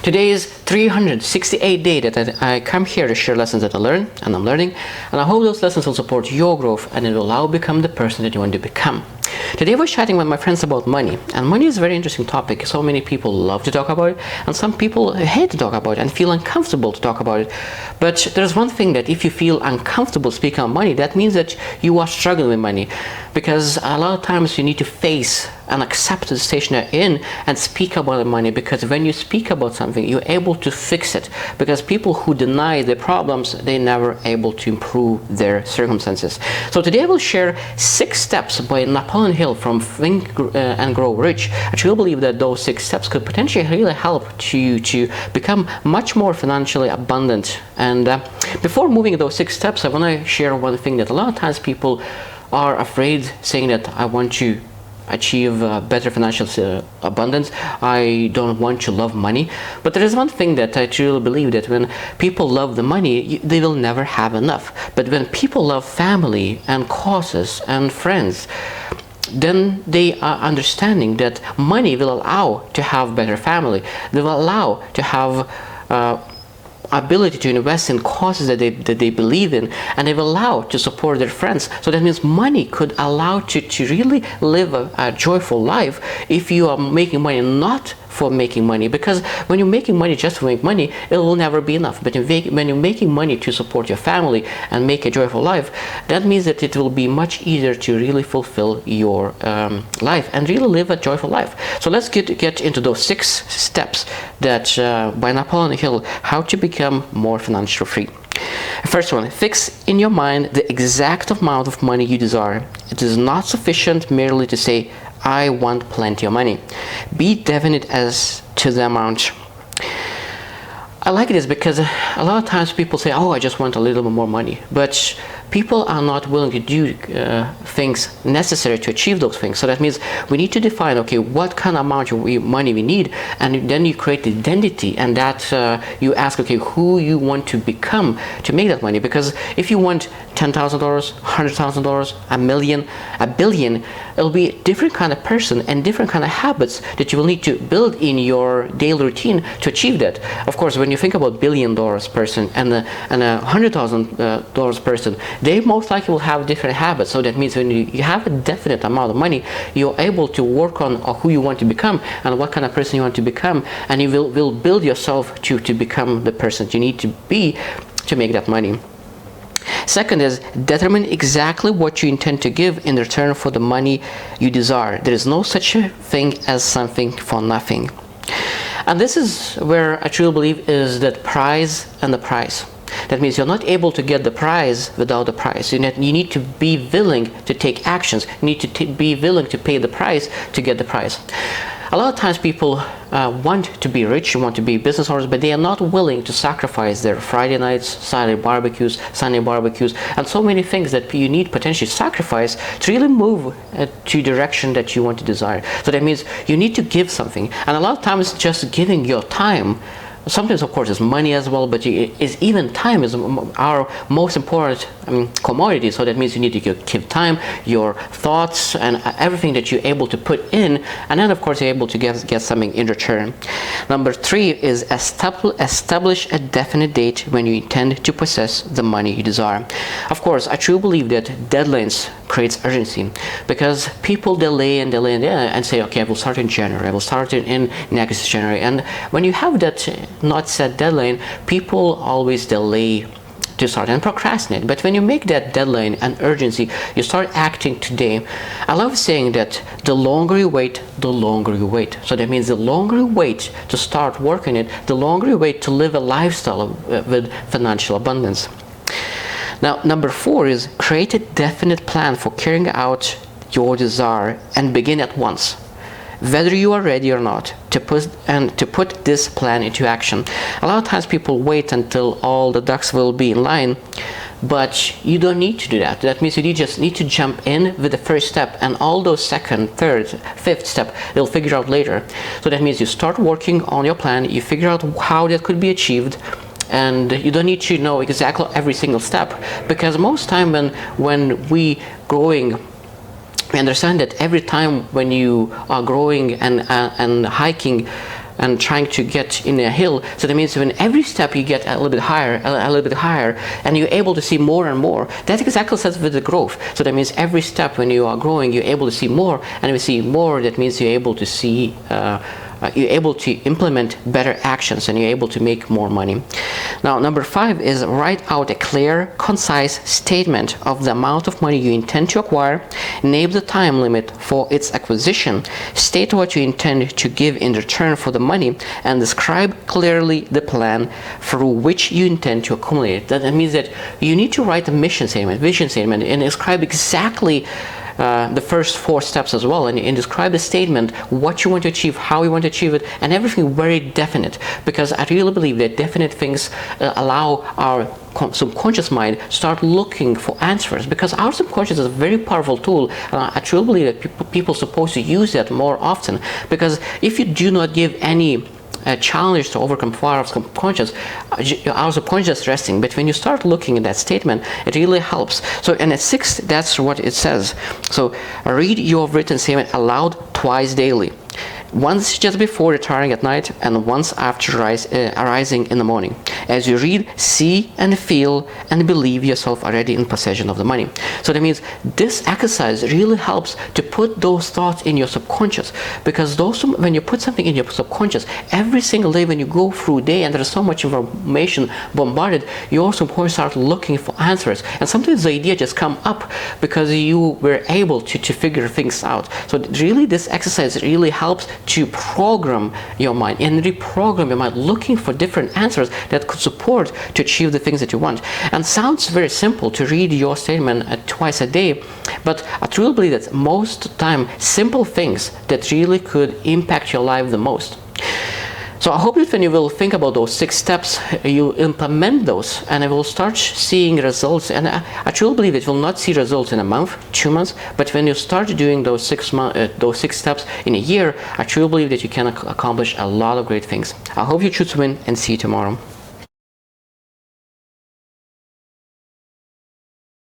Today is 368 day that I come here to share lessons that I learn and I'm learning, and I hope those lessons will support your growth and it will allow you become the person that you want to become. Today I was chatting with my friends about money, and money is a very interesting topic. So many people love to talk about it, and some people hate to talk about it and feel uncomfortable to talk about it. But there's one thing, that if you feel uncomfortable speaking on money, that means that you are struggling with money, because a lot of times you need to face and accept the station you're in and speak about the money, because when you speak about something, you're able to fix it, because people who deny their problems, they're never able to improve their circumstances. So today I will share 6 steps by Napaleon Hill from Think and Grow Rich. I truly believe that those 6 steps could potentially really help you to become much more financially abundant. And before moving to those 6 steps, I want to share one thing that a lot of times people are afraid, saying that I want to achieve better financial abundance, I don't want to love money. But there is one thing that I truly believe, that when people love the money, they will never have enough. But when people love family and causes and friends, then they are understanding that money will allow to have better family. They will allow to have ability to invest in causes that they believe in, and they will allow to support their friends. So that means money could allow to really live a joyful life if you are making money not for making money, because when you're making money just to make money, it will never be enough. But when you're making money to support your family and make a joyful life, that means that it will be much easier to really fulfill your life and really live a joyful life. So let's get into those 6 steps that by Napaleon Hill, how to become more financially free. First one, fix in your mind the exact amount of money you desire. It is not sufficient merely to say, I want plenty of money. Be definite as to the amount. I like this because a lot of times people say, oh, I just want a little bit more money. But people are not willing to do things necessary to achieve those things. So that means we need to define, okay, what kind of amount of money we need, and then you create identity, and that you ask, okay, who you want to become to make that money. Because if you want $10,000, $100,000, $1 million, $1 billion, it'll be a different kind of person and different kind of habits that you will need to build in your daily routine to achieve that. Of course, when you think about $1 billion person and a $100,000 person, they most likely will have different habits. So that means when you have a definite amount of money, you're able to work on who you want to become and what kind of person you want to become, and you will build yourself to become the person you need to be to make that money. Second is, determine exactly what you intend to give in return for the money you desire. There is no such a thing as something for nothing. And this is where I truly believe is that prize and the price. That means you're not able to get the prize without the price. You need to be willing to take actions. You need to be willing to pay the price to get the prize. A lot of times people want to be rich, want to be business owners, but they are not willing to sacrifice their Friday nights, Saturday barbecues, Sunday barbecues, and so many things that you need potentially sacrifice to really move to direction that you want to desire. So that means you need to give something. And a lot of times just giving your time, sometimes of course it's money as well, but even time is our most important commodity. So that means you need to give time, your thoughts, and everything that you're able to put in, and then of course you're able to get something in return. Number 3 is establish a definite date when you intend to possess the money you desire. Of course, I truly believe that deadlines creates urgency, because people delay and say, okay, I will start in January, I will start in next January. And when you have that not set deadline, people always delay to start and procrastinate. But when you make that deadline an urgency, you start acting today. I love saying that the longer you wait, the longer you wait. So that means the longer you wait to start working it, the longer you wait to live a lifestyle with financial abundance. Now, number 4 is create a definite plan for carrying out your desire and begin at once, whether you are ready or not, to put this plan into action. A lot of times people wait until all the ducks will be in line, but you don't need to do that. That means you just need to jump in with the first step, and all those second, third, fifth step, they'll figure out later. So that means you start working on your plan, you figure out how that could be achieved, and you don't need to know exactly every single step, because most time when we growing, we understand that every time when you are growing and hiking and trying to get in a hill. So that means when every step you get a little bit higher, a little bit higher, and you're able to see more and more. That exactly says with the growth. So that means every step when you are growing, you're able to see more, and if you see more, that means you're able to see you're able to implement better actions, and you're able to make more money. Now, number 5 is write out a clear, concise statement of the amount of money you intend to acquire, name the time limit for its acquisition, state what you intend to give in return for the money, and describe clearly the plan through which you intend to accumulate it. That means that you need to write a mission statement, vision statement, and describe exactly the first 4 steps as well, and describe the statement, what you want to achieve, how you want to achieve it, and everything very definite, because I really believe that definite things allow our subconscious mind start looking for answers, because our subconscious is a very powerful tool. I truly believe that people are supposed to use that more often, because if you do not give any challenge to overcome for our subconscious, our subconscious is resting. But when you start looking at that statement, it really helps. So in a 6, that's what it says. So read your written statement aloud twice daily. Once just before retiring at night, and once after arising in the morning. As you read, see and feel and believe yourself already in possession of the money. So that means this exercise really helps to put those thoughts in your subconscious, because when you put something in your subconscious, every single day when you go through day and there's so much information bombarded, your subconscious start looking for answers, and sometimes the idea just come up because you were able to figure things out. So really this exercise really helps to program your mind and reprogram your mind, looking for different answers that could support to achieve the things that you want. And sounds very simple to read your statement twice a day, but I truly believe that most of the time simple things that really could impact your life the most. So I hope that when you will think about those 6 steps, you implement those, and I will start seeing results. And I truly believe it will not see results in a month, 2 months, but when you start doing those 6 steps in a year, I truly believe that you can accomplish a lot of great things. I hope you choose to win, and see you tomorrow.